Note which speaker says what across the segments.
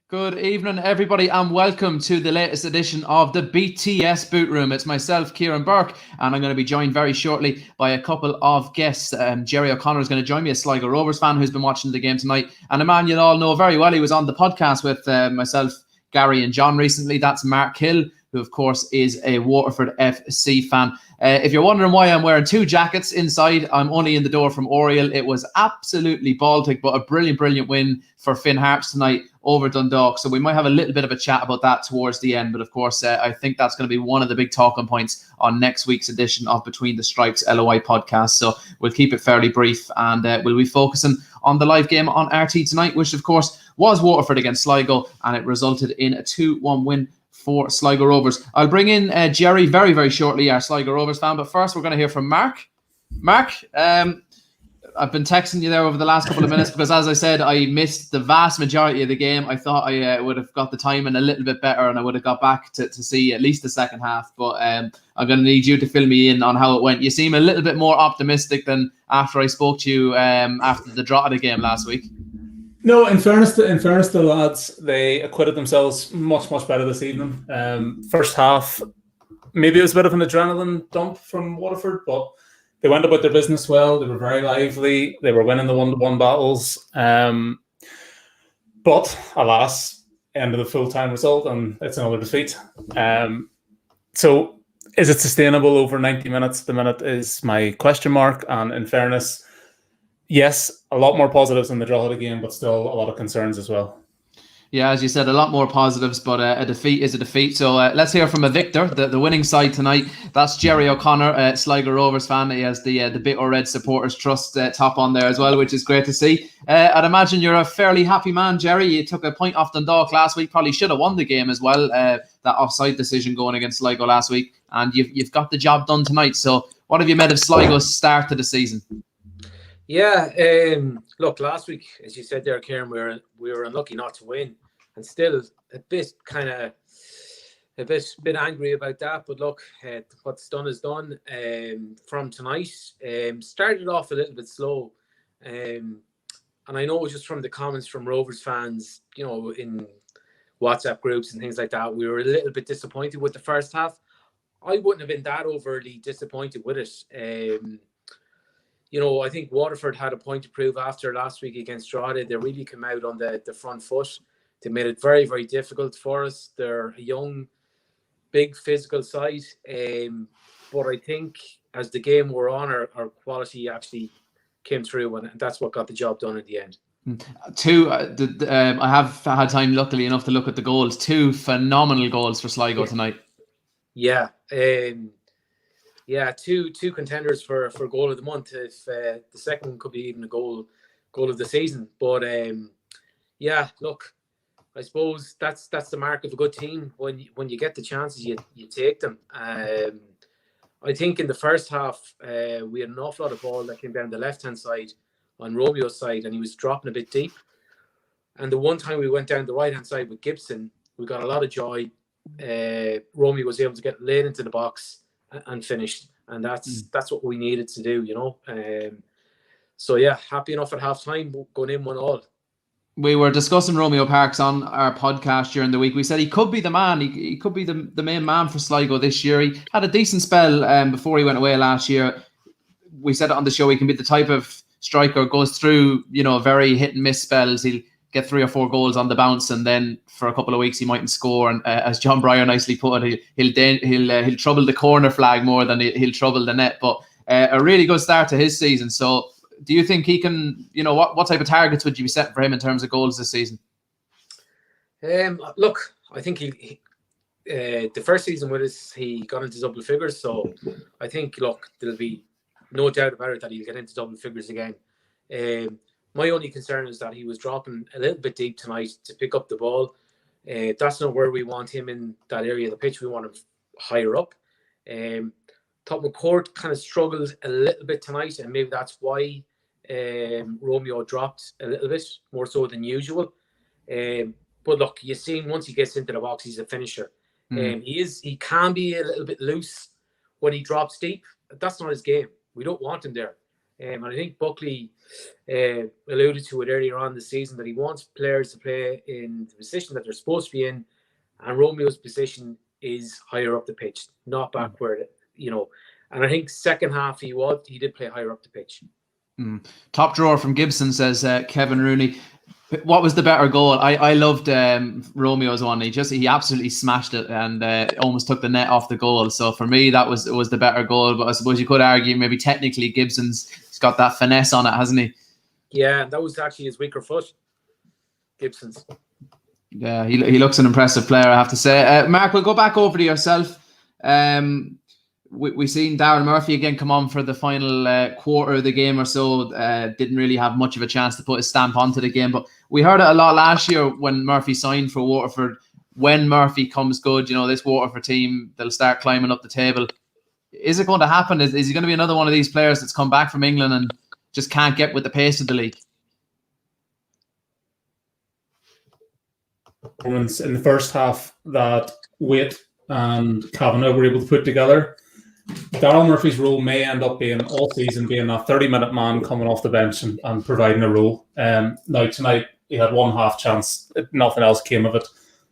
Speaker 1: Good evening, everybody, and welcome to the latest edition of the BTS BOOTROOM. It's myself, Kieran Burke, and I'm going to be joined very shortly by a couple of guests. Jerry O'Connor is going to join me, a Sligo Rovers fan who's been watching the game tonight, and a man you'll all know very well. He was on the podcast with myself, Gary, and John recently. That's Mark Hill, who, of course, is a Waterford FC fan. If you're wondering why I'm wearing two jackets inside, I'm only in the door from Oriel. It was absolutely Baltic, but a brilliant win for Finn Harps tonight over Dundalk. So we might have a little bit of a chat about that towards the end. But of course, I think that's going to be one of the big talking points on next week's edition of Between the Stripes LOI podcast. So we'll keep it fairly brief, and we'll be focusing on the live game on RT tonight, which of course was Waterford against Sligo, and it resulted in a 2-1 win for Sligo Rovers. I'll bring in Jerry very shortly, our Sligo Rovers fan. But first, we're going to hear from Mark. Mark, I've been texting you there over the last couple of minutes because, as I said, I missed the vast majority of the game. I thought I would have got the timing a little bit better and I would have got back to see at least the second half. But I'm going to need you to fill me in on how it went. You seem a little bit more optimistic than after I spoke to you after the draw of the game last week.
Speaker 2: No, in fairness to the lads, they acquitted themselves much better this evening. First half, maybe it was a bit of an adrenaline dump from Waterford, but they went about their business well. They were very lively. They were winning the 1-1 battles. But alas, end of the full-time result, and it's another defeat. So is it sustainable over 90 minutes? The minute is my question mark. And in fairness, yes, a lot more positives in the draw of the game, but still a lot of concerns as well.
Speaker 1: Yeah, as you said, a lot more positives, but a defeat is a defeat. So let's hear from a victor, the winning side tonight. That's Jerry O'Connor, Sligo Rovers fan. He has the Bit or Red Supporters Trust top on there as well, which is great to see. I'd imagine you're a fairly happy man, Jerry. You took a point off Dundalk last week, probably should have won the game as well. That offside decision going against Sligo last week, and you've got the job done tonight. So what have you made of Sligo's start to the season?
Speaker 3: Yeah, look, last week, as you said there, Kieran, we were unlucky not to win, and still a bit angry about that. But look, what's done is done. From tonight, started off a little bit slow, and I know just from the comments from Rovers fans, in WhatsApp groups and things like that, we were a little bit disappointed with the first half. I wouldn't have been that overly disappointed with it. I think Waterford had a point to prove after last week against Drogheda. They really came out on the front foot. They made it very difficult for us. They're a young, big physical side. But I think as the game wore on, our quality actually came through, and that's what got the job done at the end.
Speaker 1: I have had time, luckily enough, to look at the goals. Two phenomenal goals for Sligo tonight.
Speaker 3: Yeah. Yeah, two contenders for goal of the month. If the second one could be even a goal of the season. But yeah, look, I suppose that's the mark of a good team. When you get the chances, you take them. I think in the first half, we had an awful lot of ball that came down the left-hand side on Romeo's side, and he was dropping a bit deep. And the one time we went down the right-hand side with Gibson, we got a lot of joy. Romeo was able to get laid into the box and finished, and that's what we needed to do, so yeah, happy enough at half time going in 1-1.
Speaker 1: We were discussing Romeo Parks on our podcast during the week. We said he could be the man. He could be the main man for Sligo this year. He had a decent spell before he went away last year. We said it on the show, he can be the type of striker goes through very hit and miss spells. He'll get 3 or 4 goals on the bounce, and then for a couple of weeks he mightn't score. And as John Breyer nicely put it, he'll trouble the corner flag more than he'll trouble the net. But a really good start to his season. So do you think he can? What type of targets would you be setting for him in terms of goals this season?
Speaker 3: Look, I think he the first season with us, he got into double figures. So I think, look, there'll be no doubt about it that he'll get into double figures again. My only concern is that he was dropping a little bit deep tonight to pick up the ball. That's not where we want him in that area of the pitch. We want him higher up. Thought McCourt kind of struggled a little bit tonight, and maybe that's why Romeo dropped a little bit more so than usual. But look, you've seen once he gets into the box, he's a finisher. He can be a little bit loose when he drops deep. That's not his game. We don't want him there. And I think Buckley alluded to it earlier on the season that he wants players to play in the position that they're supposed to be in, and Romeo's position is higher up the pitch, not backward, And I think second half he did play higher up the pitch.
Speaker 1: Top drawer from Gibson says Kevin Rooney. What was the better goal? I loved Romeo's one. He absolutely smashed it and almost took the net off the goal. So for me, that was the better goal. But I suppose you could argue maybe technically Gibson's got that finesse on it, hasn't he? Yeah,
Speaker 3: that was actually his weaker foot, Gibson's.
Speaker 1: Yeah, he looks an impressive player, I have to say. Mark, we'll go back over to yourself. We've seen Darren Murphy again come on for the final quarter of the game or so. Didn't really have much of a chance to put his stamp onto the game, but we heard it a lot last year when Murphy signed for Waterford. When Murphy comes good, this Waterford team, they'll start climbing up the table. Is it going to happen? Is he going to be another one of these players that's come back from England and just can't get with the pace of the league?
Speaker 2: In the first half that Waite and Kavanagh were able to put together, Daryl Murphy's role may end up being all season being a 30-minute man coming off the bench and providing a role. Now tonight he had one half chance, nothing else came of it.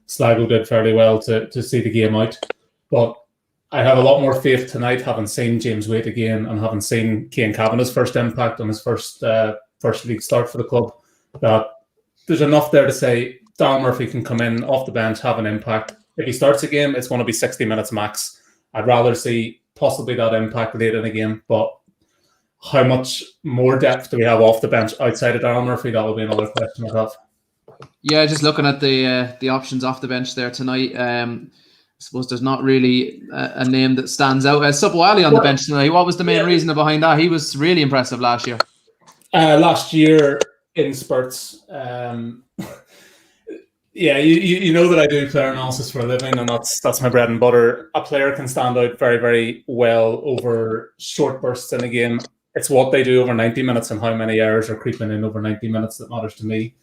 Speaker 2: Sligo did fairly well to see the game out, but I have a lot more faith tonight, having seen James Waite again and having seen Cian Kavanagh's first impact on his first league start for the club, that there's enough there to say Daryl Murphy can come in off the bench, have an impact. If he starts a game, it's going to be 60 minutes max. I'd rather see possibly that impact late in the game, but how much more depth do we have off the bench outside of Daryl Murphy? That will be another question I have.
Speaker 1: Yeah, just looking at the options off the bench there tonight, I suppose there's not really a name that stands out. Subwali on the bench tonight. What was the main reason behind that? He was really impressive last year.
Speaker 2: Last year in spurts. Yeah, you know that I do player analysis for a living, and that's my bread and butter. A player can stand out very, very well over short bursts in a game. It's what they do over 90 minutes and how many errors are creeping in over 90 minutes that matters to me.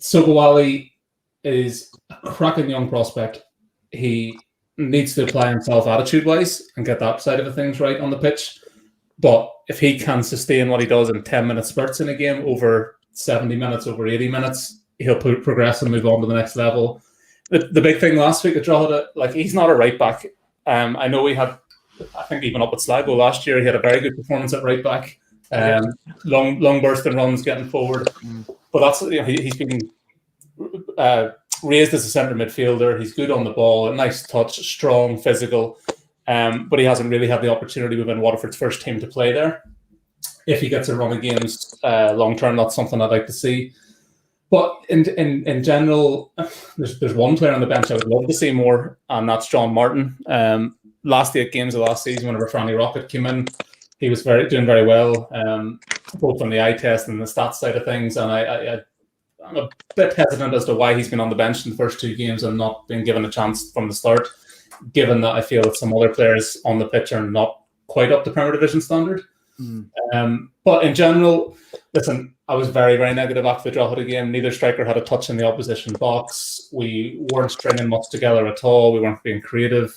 Speaker 2: Subwali is a cracking young prospect. He needs to apply himself attitude-wise and get that side of things right on the pitch. But if he can sustain what he does in 10-minute spurts in a game over 70 minutes, over 80 minutes, he'll progress and move on to the next level. The big thing last week at Drogheda, he's not a right back. I know he had, I think even up at Sligo last year, he had a very good performance at right back. Long bursting runs, getting forward. But that's he's been raised as a centre midfielder. He's good on the ball, a nice touch, strong, physical. But he hasn't really had the opportunity within Waterford's first team to play there. If he gets a run of games long term, that's something I'd like to see. But in general, there's one player on the bench I would love to see more, and that's John Martin. Last 8 games of last season, whenever Franny Rocket came in, he was doing very well, both on the eye test and the stats side of things. And I'm a bit hesitant as to why he's been on the bench in the first 2 games and not been given a chance from the start, given that I feel that some other players on the pitch are not quite up to Premier Division standard. But in general, listen, I was very, very negative after the Drogheda game. Neither striker had a touch in the opposition box. We weren't stringing much together at all. We weren't being creative.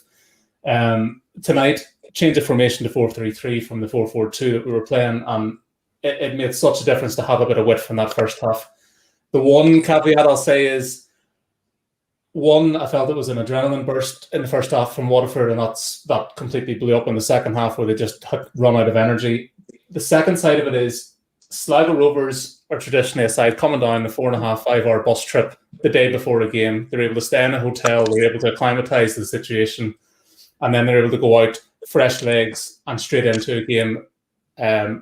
Speaker 2: Tonight, change of formation to 4-3-3 from the 4-4-2 that we were playing, and it made such a difference to have a bit of width in that first half. The one caveat I'll say is, I felt it was an adrenaline burst in the first half from Waterford, and that completely blew up in the second half where they just had run out of energy. The second side of it is Sligo Rovers are traditionally a side coming down the 4.5-5 hour bus trip the day before a game. They're able to stay in a hotel, they're able to acclimatise to the situation, and then they're able to go out fresh legs and straight into a game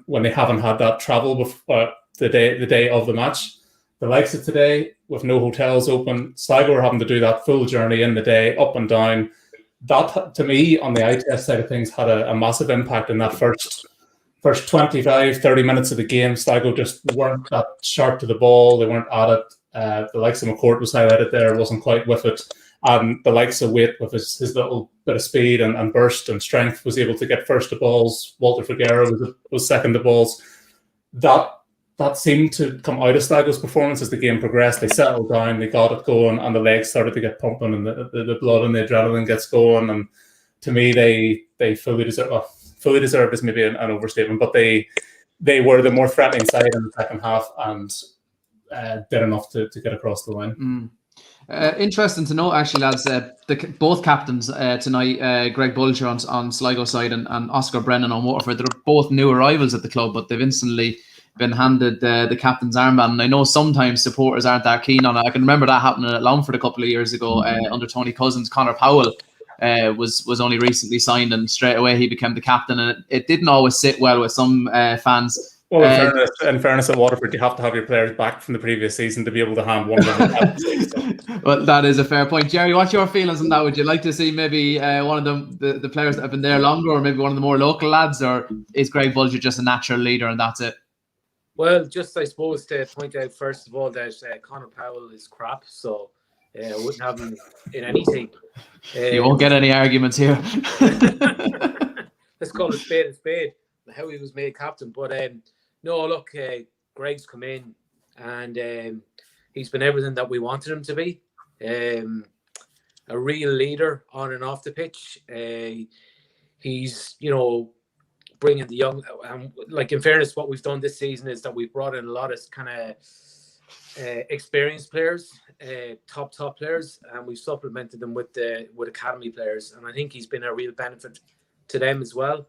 Speaker 2: when they haven't had that travel before the day of the match. The likes of today, with no hotels open, Sligo are having to do that full journey in the day, up and down. That, to me, on the eye test side of things, had a massive impact in that first 25, 30 minutes of the game. Sligo just weren't that sharp to the ball. They weren't at it. The likes of McCourt was highlighted there, wasn't quite with it. And the likes of Waite, with his little bit of speed and burst and strength, was able to get first to balls. Walter Figueroa was second to balls. That seemed to come out of Sligo's performance as the game progressed. They settled down, they got it going, and the legs started to get pumping, and the blood and the adrenaline gets going. And to me, they fully deserve. Well, fully deserved is maybe an overstatement, but they were the more threatening side in the second half and did enough to get across the line.
Speaker 1: Interesting to note, actually, lads, both captains tonight, Greg Bulger on Sligo side and Oscar Brennan on Waterford, they're both new arrivals at the club, but they've instantly been handed the captain's armband. And I know sometimes supporters aren't that keen on it. I can remember that happening at Longford a couple of years ago under Tony Cousins. Connor Powell was only recently signed, and straight away he became the captain, and it didn't always sit well with some fans.
Speaker 2: Well, in fairness, at Waterford, you have to have your players back from the previous season to be able to hand one of them the captaincy.
Speaker 1: Well, that is a fair point. Jerry, what's your feelings on that? Would you like to see maybe one of them, the players that have been there longer, or maybe one of the more local lads, or is Greg Bulger just a natural leader and that's it?
Speaker 3: Well, just I suppose to point out first of all that Connor Powell is crap, so I wouldn't have him in any team.
Speaker 1: You won't get any arguments here.
Speaker 3: Let's call it a spade. How he was made captain, but no, look, Greg's come in and he's been everything that we wanted him to be. A real leader on and off the pitch. He's, bringing the young, like in fairness, what we've done this season is that we've brought in a lot of kind of experienced players, top players, and we've supplemented them with academy players, and I think he's been a real benefit to them as well.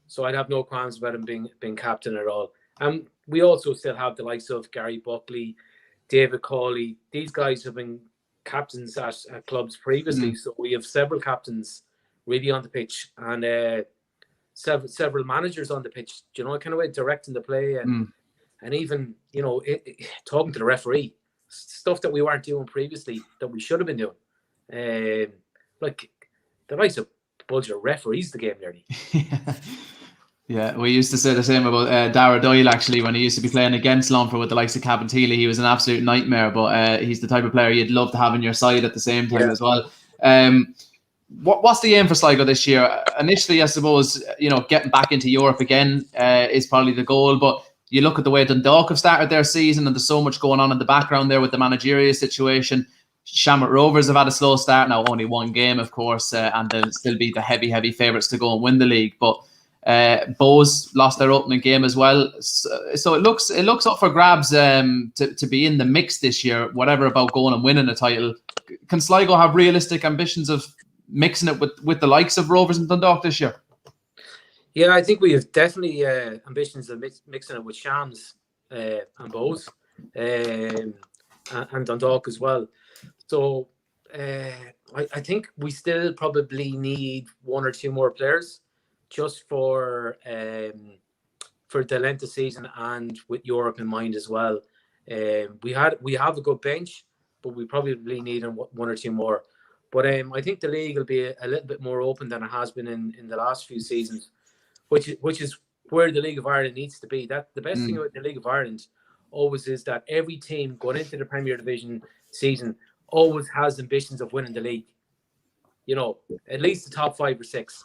Speaker 3: So I'd have no qualms about him being captain at all. And we also still have the likes of Gary Buckley, David Cawley. These guys have been captains at clubs previously, so we have several captains really on the pitch, and several managers on the pitch. Kind of way directing the play, and even talking to the referee, stuff that we weren't doing previously that we should have been doing. Like the likes of Bulger referees the game nearly.
Speaker 1: Yeah, we used to say the same about Dara Doyle, actually, when he used to be playing against Longford with the likes of Cabinteely. He was an absolute nightmare, but he's the type of player you'd love to have on your side at the same time as well. What's the aim for Sligo this year? Initially, I suppose, getting back into Europe again is probably the goal, but you look at the way Dundalk have started their season, and there's so much going on in the background there with the managerial situation. Shamrock Rovers have had a slow start now, only one game, of course, and they'll still be the heavy favourites to go and win the league, but Bows lost their opening game as well, so it looks up for grabs to be in the mix this year, whatever about going and winning a title. Can Sligo have realistic ambitions of mixing it with the likes of Rovers and Dundalk this year?
Speaker 3: Yeah, I think we have definitely ambitions of mixing it with Shams and Bows and Dundalk as well. So I think we still probably need one or two more players, just for the length of season and with Europe in mind as well. We have a good bench, but we probably need one or two more. But I think the league will be a little bit more open than it has been in the last few seasons, which is where the League of Ireland needs to be. That the best thing about the League of Ireland always is that every team going into the Premier Division season always has ambitions of winning the league. At least the top 5 or 6.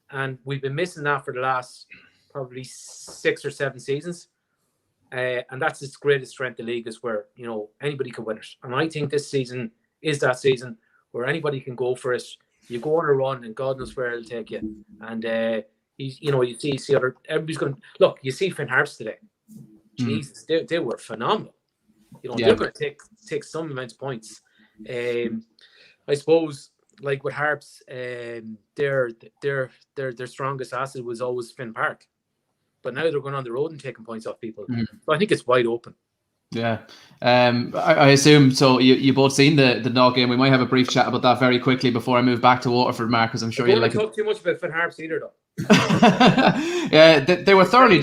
Speaker 3: And we've been missing that for the last probably 6 or 7 seasons. And that's its greatest strength, the league, is where, anybody can win it. And I think this season is that season where anybody can go for it. You go on a run and God knows where it'll take you. And, you see everybody's going to, look, you see Finn Harps today. Jesus, they were phenomenal. They're going to take some amount of points. I suppose, like with Harps, their strongest asset was always Finn Park, but now they're going on the road and taking points off people. So I think it's wide open. Yeah,
Speaker 1: I assume so. You both seen the Dundalk game. We might have a brief chat about that very quickly before I move back to Waterford, Mark, because I'm sure you'll like.
Speaker 3: Talk too much about Finn Harps either, though.
Speaker 1: Yeah, they were thoroughly.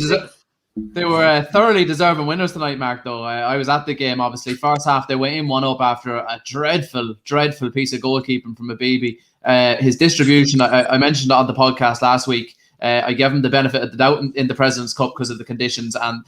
Speaker 1: They were thoroughly deserving winners tonight, Mark, though. I was at the game, obviously. First half, they went in 1-up after a dreadful piece of goalkeeping from a baby. His distribution, I mentioned it on the podcast last week. I gave him the benefit of the doubt in the President's Cup because of the conditions. And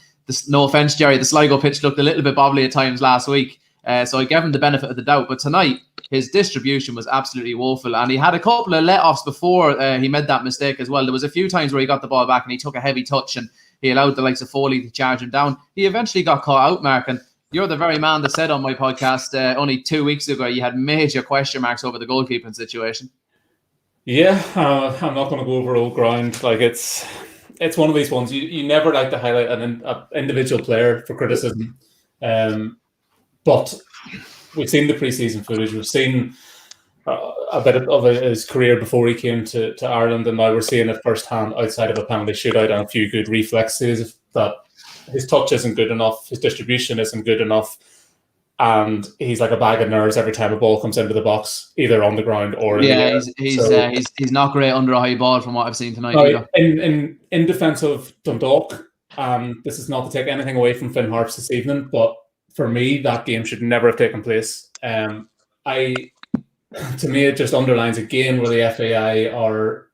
Speaker 1: no offence, Jerry, the Sligo pitch looked a little bit bobbly at times last week. So I gave him the benefit of the doubt. But tonight, his distribution was absolutely woeful. And he had a couple of let-offs before he made that mistake as well. There was a few times where he got the ball back and he took a heavy touch and he allowed the likes of Foley to charge him down. He eventually got caught out, Mark, and you're the very man that said on my podcast only 2 weeks ago you had major question marks over the goalkeeping situation.
Speaker 2: Yeah, I'm not going to go over old ground. Like it's one of these ones you never like to highlight an individual player for criticism, but we've seen the preseason footage. We've seen a bit of his career before he came to Ireland, and now we're seeing it firsthand outside of a penalty shootout and a few good reflexes. That his touch isn't good enough, his distribution isn't good enough, and he's like a bag of nerves every time a ball comes into the box, either on the ground or in the air.
Speaker 1: He's not great under a high ball from what I've seen tonight.
Speaker 2: Now, in defence of Dundalk, this is not to take anything away from Finn Harps this evening, but for me, that game should never have taken place. To me, it just underlines again where the FAI are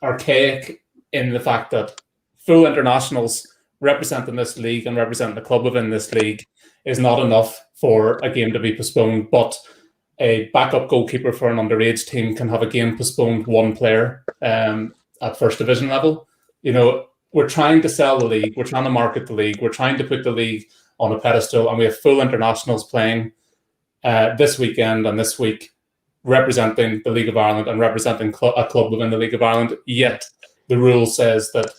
Speaker 2: archaic in the fact that full internationals representing this league and representing the club within this league is not enough for a game to be postponed. But a backup goalkeeper for an underage team can have a game postponed one player at first division level. You know, we're trying to sell the league, we're trying to market the league, we're trying to put the league on a pedestal, and we have full internationals playing this weekend and this week, representing the League of Ireland and representing a club within the League of Ireland. Yet the rule says that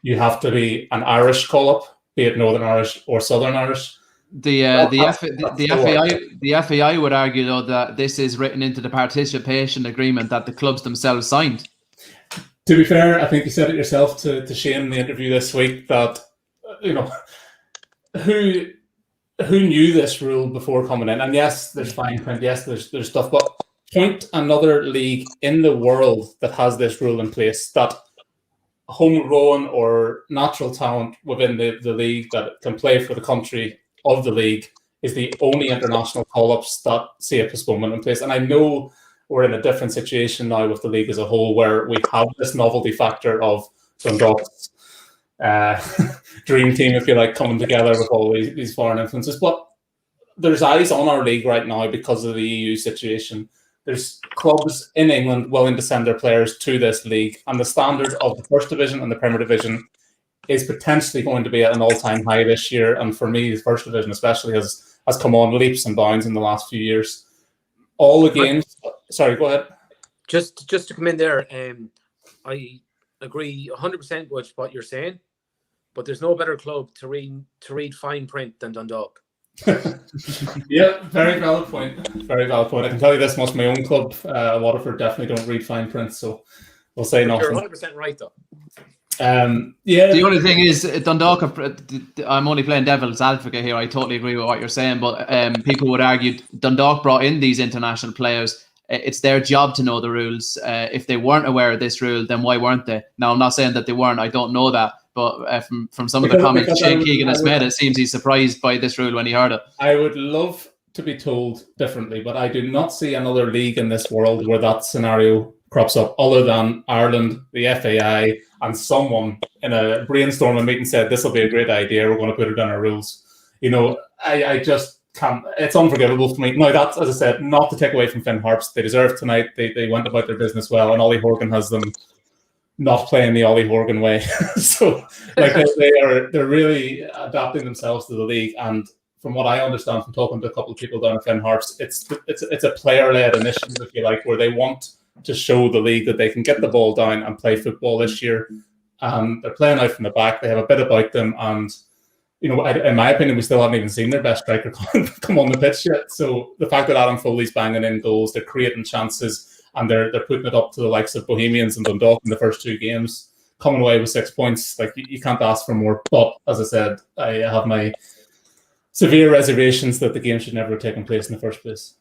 Speaker 2: you have to be an Irish call-up, be it Northern Irish or Southern Irish.
Speaker 1: The FAI would argue, though, that this is written into the participation agreement that the clubs themselves signed.
Speaker 2: To be fair, I think you said it yourself to Shane in the interview this week that, you know, who knew this rule before coming in? And yes, there's fine print, yes, there's stuff, but point another league in the world that has this rule in place, that homegrown or natural talent within the league that can play for the country of the league is the only international call-ups that see a postponement in place. And I know we're in a different situation now with the league as a whole, where we have this novelty factor of Dundalk's dream team, if you like, coming together with all these foreign influences. But there's eyes on our league right now because of the EU situation. There's clubs in England willing to send their players to this league, and the standard of the First Division and the Premier Division is potentially going to be at an all-time high this year. And for me, the First Division especially has come on leaps and bounds in the last few years. All the games. Sorry, go ahead.
Speaker 3: Just to come in there, I agree 100% with what you're saying, but there's no better club to read fine print than Dundalk.
Speaker 2: Yeah, very valid point. Very valid point. I can tell you this much: my own club, Waterford, definitely don't read fine print, so we'll say nothing.
Speaker 3: You're 100% right, though.
Speaker 2: Yeah.
Speaker 1: The only thing is, Dundalk, I'm only playing devil's advocate here. I totally agree with what you're saying, but people would argue Dundalk brought in these international players. It's their job to know the rules. If they weren't aware of this rule, then why weren't they? Now, I'm not saying that they weren't. I don't know that. But from some of the comments Shane Keegan has made, it seems he's surprised by this rule when he heard it.
Speaker 2: I would love to be told differently, but I do not see another league in this world where that scenario crops up, other than Ireland, the FAI, and someone in a brainstorming meeting said, this will be a great idea, we're going to put it in our rules. You know, I just can't. It's unforgivable for me. Now, that's, as I said, not to take away from Finn Harps. They deserved tonight. They went about their business well, and Ollie Horgan has them not playing the Ollie Horgan way. So, like, they're really adapting themselves to the league. And from what I understand from talking to a couple of people down at Finn Harps, it's a player-led initiative, if you like, where they want to show the league that they can get the ball down and play football this year. They're playing out from the back. They have a bit about them, and you know, in my opinion, we still haven't even seen their best striker come on the pitch yet. So the fact that Adam Foley's banging in goals, they're creating chances, and they're putting it up to the likes of Bohemians and Dundalk in the first two games, coming away with 6 points, like you can't ask for more. But as I said, I have my severe reservations that the game should never have taken place in the first place.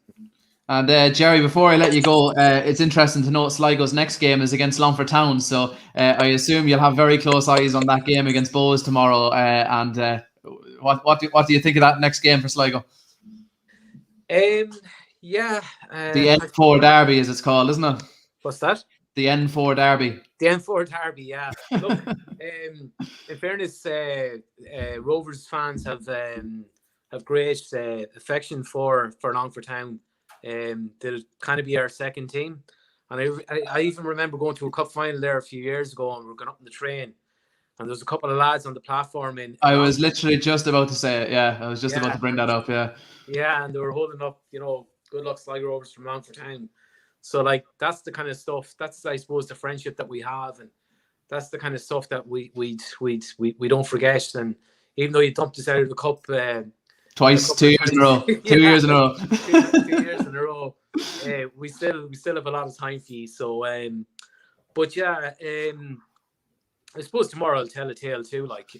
Speaker 1: And Jerry, before I let you go, it's interesting to note Sligo's next game is against Longford Town, so I assume you'll have very close eyes on that game against Bohs tomorrow. What do you think of that next game for Sligo?
Speaker 3: Yeah.
Speaker 1: The N4 Derby, as it's called, isn't it?
Speaker 3: What's that?
Speaker 1: The N4 Derby.
Speaker 3: The N4 Derby, yeah. Look, in fairness, Rovers fans have great affection for Longford Town. They'll kind of be our second team. And I even remember going to a cup final there a few years ago, and we were going up in the train, and there was a couple of lads on the platform.
Speaker 1: I was literally just about to say it, yeah. I was just about to bring that up, yeah.
Speaker 3: Yeah, and they were holding up, you know, good luck Sligo Rovers from Longford Town. So like that's the kind of stuff. That's, I suppose, the friendship that we have, and that's the kind of stuff that we don't forget. And even though you dumped us out of the cup
Speaker 1: twice, 2 years in a row, 2 years in a row,
Speaker 3: 2 years in a row, we still have a lot of time for you. So but yeah, I suppose tomorrow I'll tell a tale too. Like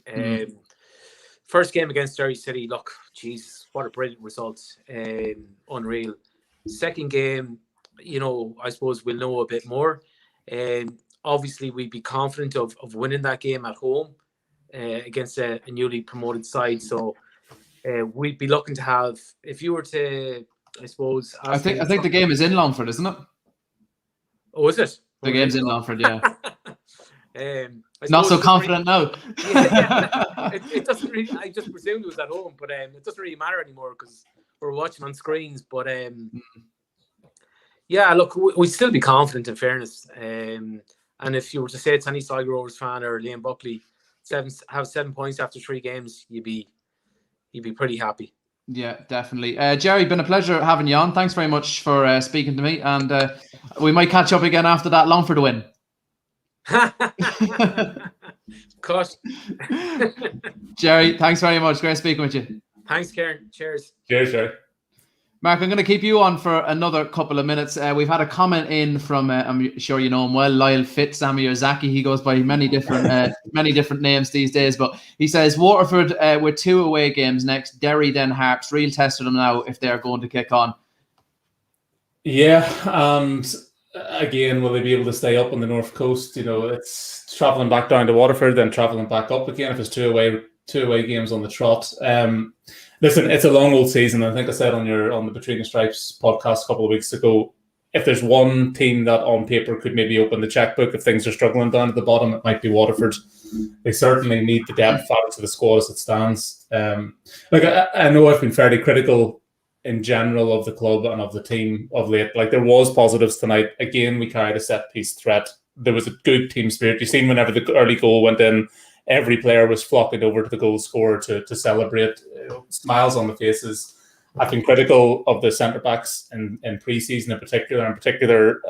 Speaker 3: first game against Derry City, look, Jesus, what a brilliant result. Unreal. Second game, you know, I suppose we'll know a bit more. Obviously, we'd be confident of winning that game at home against a newly promoted side. So we'd be looking to have, if you were to, I suppose...
Speaker 1: I think the game is in Longford, isn't it?
Speaker 3: Oh, is it?
Speaker 1: The game's in Longford, yeah.
Speaker 3: Not
Speaker 1: so confident now.
Speaker 3: It doesn't really. I just presumed it was at home, but it doesn't really matter anymore because we're watching on screens. But yeah, look, we'd still be confident, in fairness. And if you were to say to any Sligo Rovers fan or Liam Buckley, have 7 points after 3 games, you'd be pretty happy.
Speaker 1: Yeah, definitely. Jerry, been a pleasure having you on. Thanks very much for speaking to me, and we might catch up again after that Longford win.
Speaker 3: Cut.
Speaker 1: Jerry, thanks very much. Great speaking with you.
Speaker 3: Thanks, Kieran. Cheers.
Speaker 2: Cheers, Jerry.
Speaker 1: Mark, I'm going to keep you on for another couple of minutes. We've had a comment in from, I'm sure you know him well, Lyle Fitz, Sammy or Zaki. He goes by many different names these days, but he says Waterford with 2 away games next, Derry then Harps. Real test for them now if they're going to kick on.
Speaker 2: Yeah, again, will they be able to stay up on the north coast? You know, it's travelling back down to Waterford, then travelling back up again if it's two away games on the trot. Listen, it's a long old season. I think I said on the Between the Stripes podcast a couple of weeks ago, if there's one team that on paper could maybe open the checkbook if things are struggling down at the bottom, it might be Waterford. They certainly need the depth added to the squad as it stands. Like I know I've been fairly critical in general of the club and of the team of late. Like there was positives tonight. Again, we carried a set piece threat. There was a good team spirit. You've seen whenever the early goal went in, every player was flocking over to the goal scorer to celebrate. Smiles on the faces. I've been critical of the centre backs in pre-season in particular,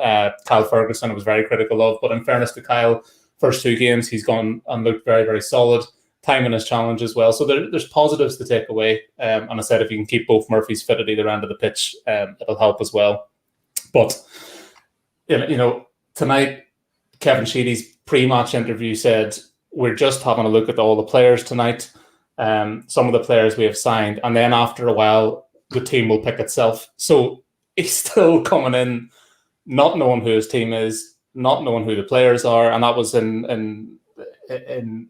Speaker 2: Kyle Ferguson I was very critical of. But in fairness to Kyle, first 2 games he's gone and looked very, very solid. Time in his challenge as well. So there's positives to take away. And I said if you can keep both Murphys fit at either end of the pitch, it'll help as well. But you know, tonight Kevin Sheedy's pre-match interview said we're just having a look at all the players tonight. Some of the players we have signed, and then after a while the team will pick itself. So he's still coming in not knowing who his team is, not knowing who the players are, and that was in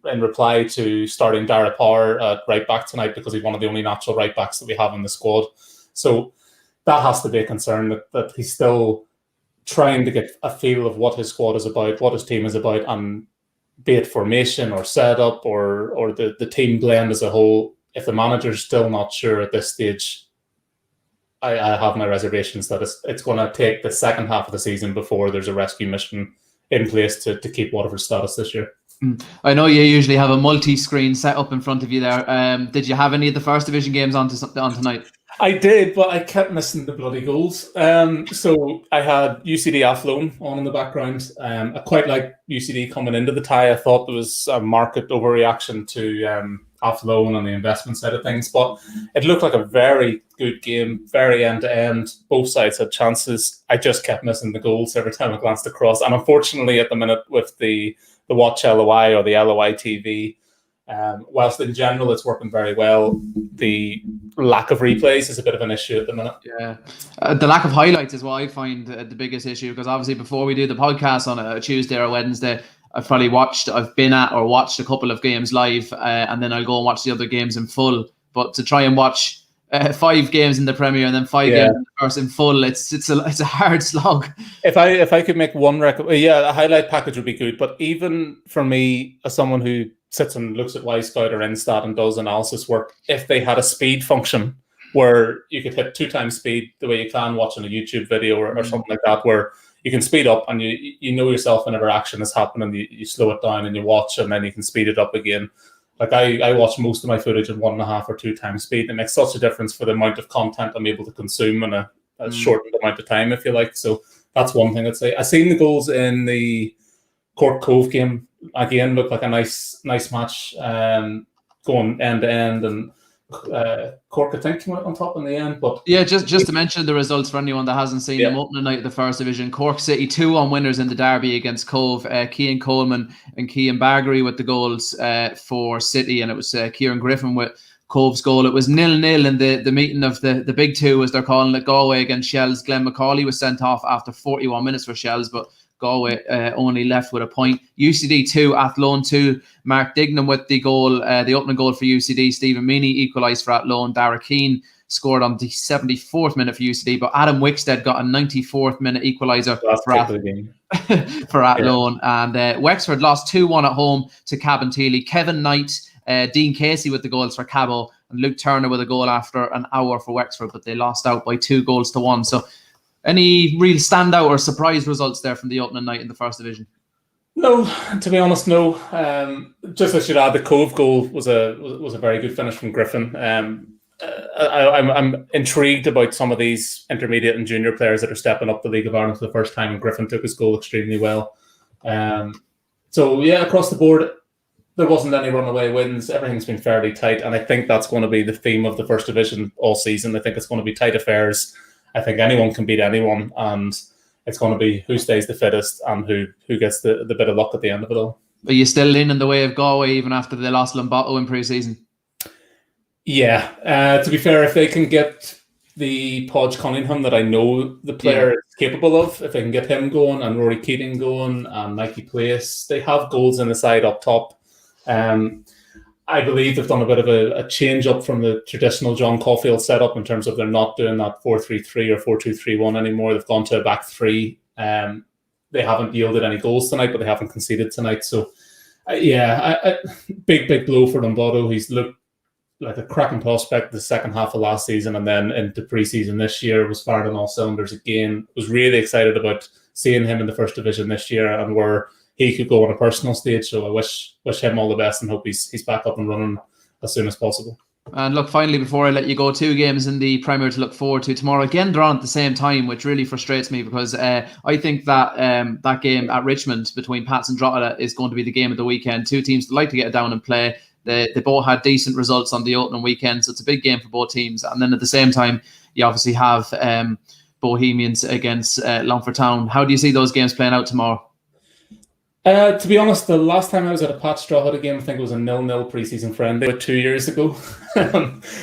Speaker 2: reply to starting Dara Power at right back tonight because he's one of the only natural right backs that we have in the squad. So that has to be a concern that he's still trying to get a feel of what his squad is about, what his team is about, and be it formation or setup or the team blend as a whole. If the manager's still not sure at this stage, I have my reservations that it's going to take the second half of the season before there's a rescue mission in place to keep Waterford's status this year.
Speaker 1: I know you usually have a multi-screen set up in front of you there. Did you have any of the First Division games on tonight?
Speaker 2: I did, but I kept missing the bloody goals. So I had UCD Athlone on in the background. I quite like UCD coming into the tie. I thought there was a market overreaction to Athlone on the investment side of things, but it looked like a very good game, very end-to-end. Both sides had chances. I just kept missing the goals every time I glanced across. And unfortunately, at the minute, with the Watch LOI or the LOI TV, whilst in general it's working very well, the lack of replays is a bit of an issue at the minute.
Speaker 1: Yeah, the lack of highlights is what I find the biggest issue, because obviously before we do the podcast on a Tuesday or Wednesday, I've watched a couple of games live, and then I'll go and watch the other games in full. But to try and watch 5 games in the Premier and then 5 games in the first in full, it's a hard slog. If
Speaker 2: I could make one a highlight package would be good. But even for me, as someone who sits and looks at Y-Scout or Instat and does analysis work, if they had a speed function where you could hit 2 times speed the way you can watching a YouTube video or something like that, where you can speed up and you know yourself whenever action is happening, you slow it down and you watch, and then you can speed it up again. Like I watch most of my footage in 1.5 or 2 times speed. It makes such a difference for the amount of content I'm able to consume in a shortened amount of time, if you like. So that's one thing I'd say. I seen the goals in the Cork Cove game. Again, looked like a nice match, going end to end, and Cork, I think, came out on top in the end. But
Speaker 1: yeah, just to mention the results for anyone that hasn't seen them opening night of the first division. Cork City 2-1 winners in the derby against Cove. Cian Coleman and Cian Baggery with the goals for City, and it was Kieran Griffin with Cove's goal. It was 0-0 in the meeting of the big two, as they're calling it. Galway against Shells. Glenn McCauley was sent off after 41 minutes for Shells, but Galway only left with a point. UCD 2, Athlone 2. Mark Dignam with the goal, the opening goal for UCD. Stephen Meany equalised for Athlone. Dara Keane scored on the 74th minute for UCD, but Adam Wickstead got a 94th minute equaliser for Athlone. And Wexford lost 2-1 at home to Cabinteely. Kevin Knight, Dean Casey with the goals for Cabo, and Luke Turner with a goal after an hour for Wexford, but they lost out by 2-1. So any real standout or surprise results there from the opening night in the first division?
Speaker 2: No, to be honest, no. Just I should add, the Cove goal was a very good finish from Griffin. I'm intrigued about some of these intermediate and junior players that are stepping up the League of Ireland for the first time, and Griffin took his goal extremely well. So yeah, across the board, there wasn't any runaway wins. Everything's been fairly tight, and I think that's going to be the theme of the first division all season. I think it's going to be tight affairs. I think anyone can beat anyone, and it's going to be who stays the fittest and who gets the bit of luck at the end of it all.
Speaker 1: Are you still leaning the way of Galway even after they lost Lombato in pre-season?
Speaker 2: Yeah. To be fair, if they can get the Podge Cunningham that I know the player is capable of, if they can get him going and Rory Keating going and Mikey Place, they have goals in the side up top. I believe they've done a bit of a change up from the traditional John Caulfield setup in terms of they're not doing that 4-3-3 or 4-2-3-1 anymore. They've gone to a back three. They haven't yielded any goals tonight, but they haven't conceded tonight. So, big blow for Lombato. He's looked like a cracking prospect the second half of last season, and then into pre-season this year was fired on all cylinders again. Was really excited about seeing him in the first division this year and where he could go on a personal stage. So I wish him all the best and hope he's back up and running as soon as possible.
Speaker 1: And look, finally, before I let you go, 2 games in the Premier to look forward to tomorrow. Again, they're on at the same time, which really frustrates me because I think that that game at Richmond between Pats and Drogheda is going to be the game of the weekend. 2 teams that like to get down and play. They both had decent results on the opening weekend, so it's a big game for both teams. And then at the same time, you obviously have Bohemians against Longford Town. How do you see those games playing out tomorrow?
Speaker 2: To be honest, the last time I was at a Pats Drogheda game, I think it was a 0-0 pre-season friendly about 2 years ago.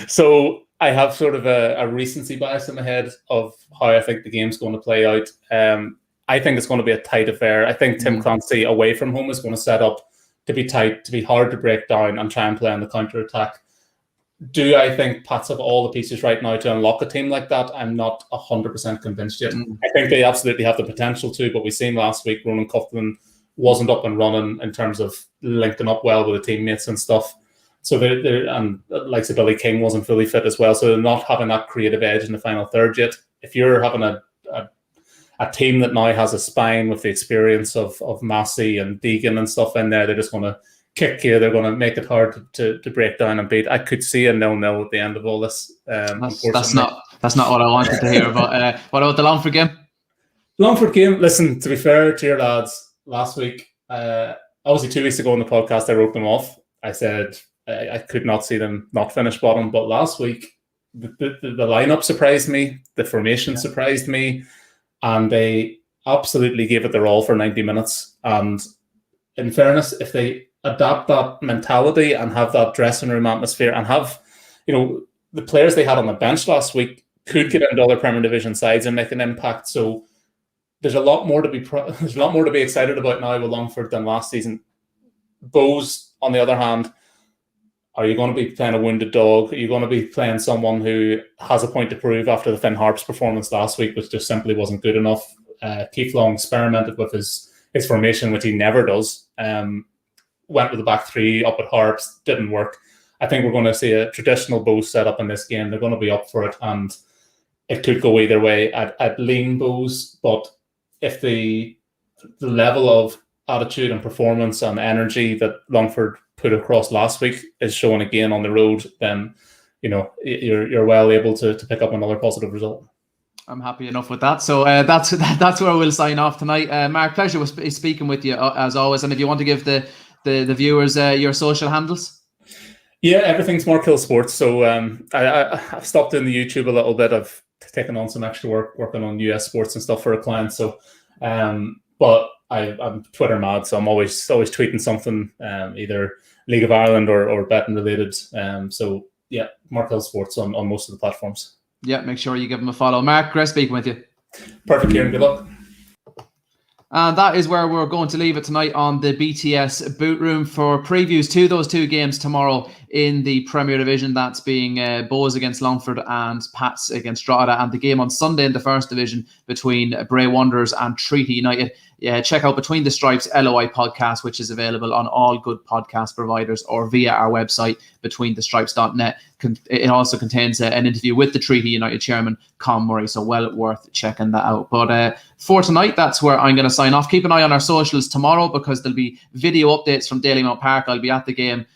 Speaker 2: So I have sort of a recency bias in my head of how I think the game's going to play out. I think it's going to be a tight affair. I think Tim Clancy away from home is going to set up to be tight, to be hard to break down and try and play on the counter-attack. Do I think Pats have all the pieces right now to unlock a team like that? I'm not 100% convinced yet. I think they absolutely have the potential to, but we seen last week Ronan Coughlin wasn't up and running in terms of linking up well with the teammates and stuff. So they're and like say Billy King wasn't fully fit as well. So they're not having that creative edge in the final third yet. If you're having a team that now has a spine with the experience of Massey and Deegan and stuff in there, they're just going to kick you. They're going to make it hard to break down and beat. I could see a 0-0 at the end of all this.
Speaker 1: That's not what I wanted to hear. But what about the Longford game?
Speaker 2: Longford game. Listen, to be fair to your lads, last week, obviously 2 weeks ago on the podcast, I wrote them off. I said I could not see them not finish bottom. But last week, the lineup surprised me. The formation surprised me. And they absolutely gave it their all for 90 minutes. And in fairness, if they adapt that mentality and have that dressing room atmosphere and have, the players they had on the bench last week could get into other Premier Division sides and make an impact. So there's a lot more to be excited about now with Longford than last season. Bowes, on the other hand, are you going to be playing a wounded dog? Are you going to be playing someone who has a point to prove after the Finn Harps performance last week, which just simply wasn't good enough? Keith Long experimented with his formation, which he never does. Went with the back three up at Harps, didn't work. I think we're going to see a traditional Bowes setup in this game. They're going to be up for it, and it could go either way. I'd lean Bowes, but if the level of attitude and performance and energy that Longford put across last week is shown again on the road, then you're well able to pick up another positive result.
Speaker 1: I'm happy enough with that. So that's where we'll sign off tonight. Mark, pleasure speaking with you as always. And if you want to give the viewers your social handles.
Speaker 2: Yeah, everything's Mark Hill Sports. So I've stopped doing the YouTube a little bit. I've taken on some extra work working on US sports and stuff for a client. So, but I'm Twitter mad, so I'm always tweeting something, either League of Ireland or betting related. So yeah, Mark Hill Sports on most of the platforms.
Speaker 1: Yeah, make sure you give them a follow. Mark, great speaking with you.
Speaker 2: Perfect, Kieran. Good luck.
Speaker 1: And that is where we're going to leave it tonight on the BTS Boot Room for previews to those two games tomorrow in the Premier Division. That's being Bows against Longford and Pats against Drogheda, and the game on Sunday in the First Division between Bray Wanderers and Treaty United. Yeah, check out Between the Stripes LOI podcast, which is available on all good podcast providers or via our website, betweenthestripes.net. It also contains an interview with the Treaty United chairman, Con Murray, so well worth checking that out. But for tonight, that's where I'm going to sign off. Keep an eye on our socials tomorrow, because there'll be video updates from Dalymount Park. I'll be at the game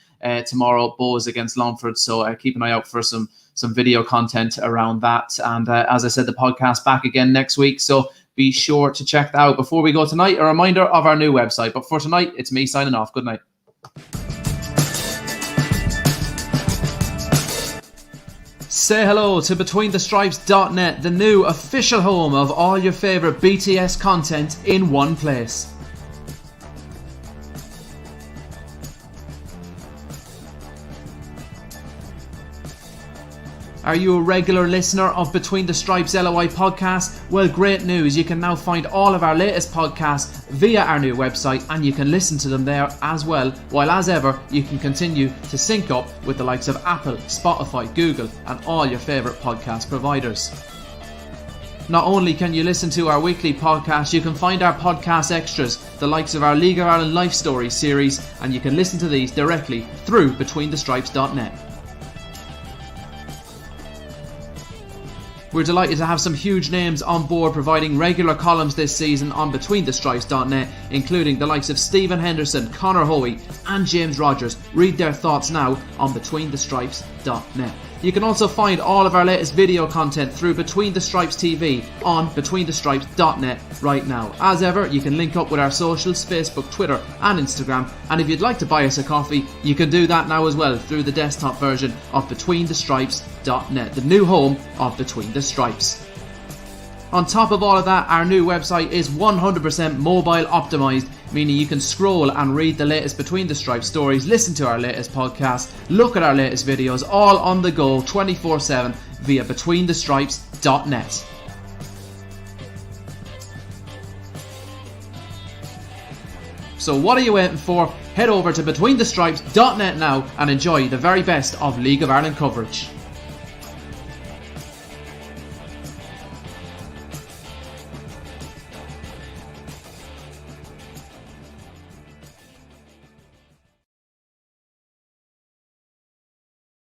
Speaker 1: tomorrow, Bows against Longford, so keep an eye out for some video content around that. And as I said, the podcast back again next week, so be sure to check that out. Before we go tonight, a reminder of our new website. But for tonight, it's me signing off. Good night. Say hello to BetweenTheStripes.net, the new official home of all your favourite BTS content in one place. Are you a regular listener of Between the Stripes LOI podcast? Well, great news. You can now find all of our latest podcasts via our new website, and you can listen to them there as well, while as ever, you can continue to sync up with the likes of Apple, Spotify, Google, and all your favourite podcast providers. Not only can you listen to our weekly podcast, you can find our podcast extras, the likes of our League of Ireland Life Stories series, and you can listen to these directly through BetweenTheStripes.net. We're delighted to have some huge names on board providing regular columns this season on BetweenTheStripes.net, including the likes of Stephen Henderson, Conor Hoey and James Rogers. Read their thoughts now on BetweenTheStripes.net. You can also find all of our latest video content through Between the Stripes TV on BetweenTheStripes.net right now. As ever, you can link up with our socials, Facebook, Twitter and Instagram, and if you'd like to buy us a coffee, you can do that now as well through the desktop version of BetweenTheStripes.net, the new home of Between the Stripes. On top of all of that, our new website is 100% mobile optimized, meaning you can scroll and read the latest Between the Stripes stories, listen to our latest podcast, look at our latest videos, all on the go 24/7 via BetweenTheStripes.net. So what are you waiting for? Head over to BetweenTheStripes.net now and enjoy the very best of League of Ireland coverage.